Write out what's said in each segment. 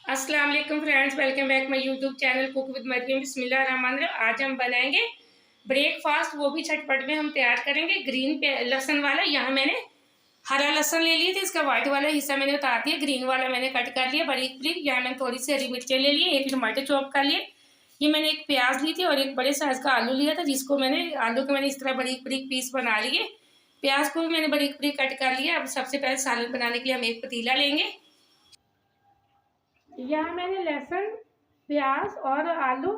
अस्सलाम वालेकुम friends, welcome back my YouTube channel cook with Mariam. बिस्मिल्लाहिर्रहमानिर्रहीम। आज हम बनाएंगे ब्रेकफास्ट, वो भी झटपट में हम तैयार करेंगे। ग्रीन लहसुन वाला, यहाँ मैंने हरा लहसुन ले लिए थे, इसका व्हाइट वाला हिस्सा मैंने उतार दिया, ग्रीन वाला मैंने कट कर लिया बारीक बारीक। यहाँ मैंने थोड़ी सी हरी मिर्चें ले लिए, एक टमाटर चॉप कर लिए। ये मैंने एक प्याज ली थी और एक बड़े साइज का आलू लिया था, जिसको आलू को मैंने इस तरह बारीक बारीक पीस बना लिए। प्याज को भी मैंने बारीक बारीक कट कर लिया। अब सबसे पहले सालन बनाने के लिए हम एक पतीला लेंगे। यहाँ मैंने लहसुन, प्याज और आलू,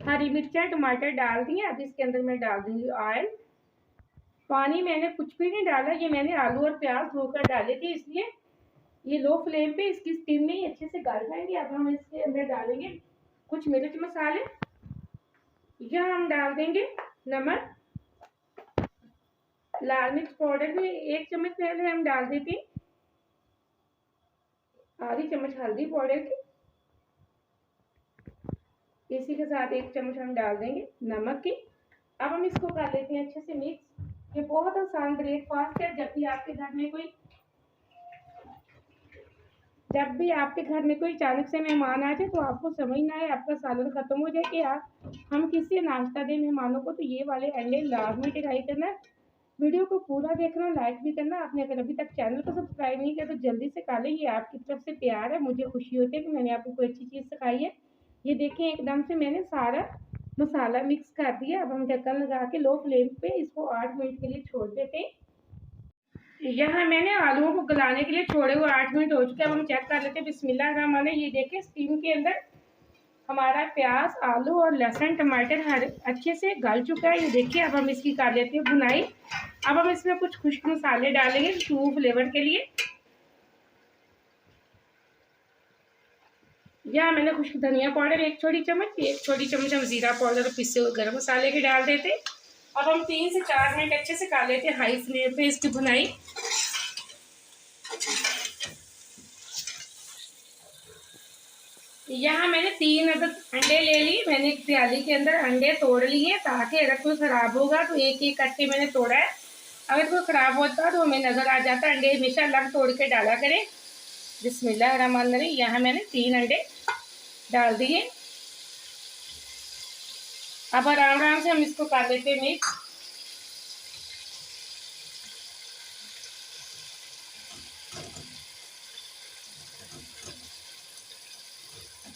हरी मिर्चा, टमाटर डाल दिए। अब इसके अंदर मैं डाल दूंगी ऑयल। पानी मैंने कुछ भी नहीं डाला, ये मैंने आलू और प्याज धोकर डाले थे, इसलिए ये लो फ्लेम पे इसकी स्टीम में ही अच्छे से गल जाएंगे। अब हम इसके अंदर डालेंगे कुछ मिर्च मसाले। यहाँ हम डाल देंगे नमक, लाल मिर्च पाउडर भी 1 चम्मच पहले हम डाल देते, आधी चम्मच हल्दी पाउडर की, इसी के साथ 1 चम्मच हम डाल देंगे नमक की। अब हम इसको कर लेते हैं अच्छे से मिक्स। ये बहुत आसान ब्रेकफास्ट है। जब भी आपके घर में कोई अचानक से मेहमान आ जाए तो आपको समझ ना आए, आपका सालन खत्म हो जाए कि यार हम किससे नाश्ता दें मेहमानों को, तो ये वाले अंडे लाजमी ट्राई करना है। वीडियो को पूरा देखना, लाइक भी करना। आपने अगर अभी तक चैनल को सब्सक्राइब नहीं किया तो जल्दी से कर लें। ये आपकी तरफ से प्यार है, मुझे खुशी होती है कि मैंने आपको कोई अच्छी चीज़ सिखाई है। ये देखें, एकदम से मैंने सारा मसाला मिक्स कर दिया। अब हम ढक्कन लगा के लो फ्लेम पे इसको 8 मिनट के लिए छोड़ देते हैं। यहाँ मैंने आलूओं को गलाने के लिए छोड़े हुए 8 मिनट हो चुके हैं। अब हम चेक कर लेते हैं। बिस्मिल्लाहिर्रहमानिर्रहीम। ये देखें, स्टीम के अंदर हमारा प्याज, आलू और लहसुन, टमाटर हर अच्छे से गल चुका है। ये देखिए, अब हम इसकी कर लेते हैं भुनाई। अब हम इसमें कुछ खुश्क मसाले डालेंगे टू फ्लेवर के लिए। यहाँ मैंने खुश्क धनिया पाउडर 1 छोटी चम्मच, 1 छोटी चम्मच हम जीरा पाउडर और पिसे हुए गर्म मसाले के डाल देते। अब हम 3 से 4 मिनट अच्छे से कर लेते हैं हाई फ्लेम पे इसकी भुनाई। यहाँ मैंने 3 अदद अंडे ले लिए। मैंने एक प्याली के अंदर अंडे तोड़ लिए, ताकि अगर कोई ख़राब होगा तो एक एक करके मैंने तोड़ा है। अगर कोई ख़राब होता तो हमें नज़र आ जाता। अंडे हमेशा अलग तोड़ के डाला करें। बिस्मिल्लाहिर्रहमानिर्रहीम। यहाँ मैंने 3 अंडे डाल दिए। अब आराम आराम से हम इसको कर लेते मिक्स।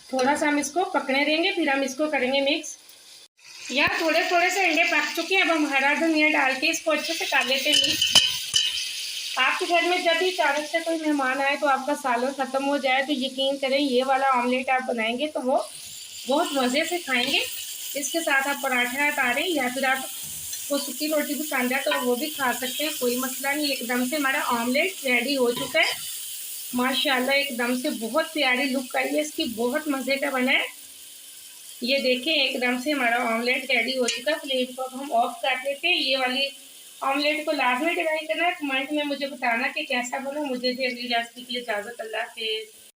थोड़ा सा हम इसको पकने देंगे, फिर हम इसको करेंगे मिक्स। यहाँ थोड़े थोड़े से अंडे पक चुके हैं। अब हम हरा धनिया डाल के इसको अच्छे से कर लेते हैं मिक्स। आपके घर में जब भी अचानक से कोई मेहमान आए तो आपका सालन ख़त्म हो जाए तो यकीन करें, ये वाला ऑमलेट आप बनाएंगे तो वो बहुत मज़े से खाएंगे। इसके साथ आप पराठा उतारें या फिर आप वो सूखी रोटी पसंद है तो वो भी खा सकते हैं, कोई मसला नहीं। एकदम से हमारा ऑमलेट रेडी हो चुका है माशाल्लाह। एकदम से बहुत प्यारी लुक आई है इसकी, बहुत मज़े का बना है। ये देखें, एकदम से हमारा ऑमलेट रेडी हो चुका है। फ्लेम को अब हम ऑफ कर देते हैं। ये वाली ऑमलेट को लाजमी ट्राई करना है। कमेंट में मुझे बताना कि कैसा बना। मुझे भी अगली रेसिपी के लिए इजाज़त। अल्लाह हाफ़िज़।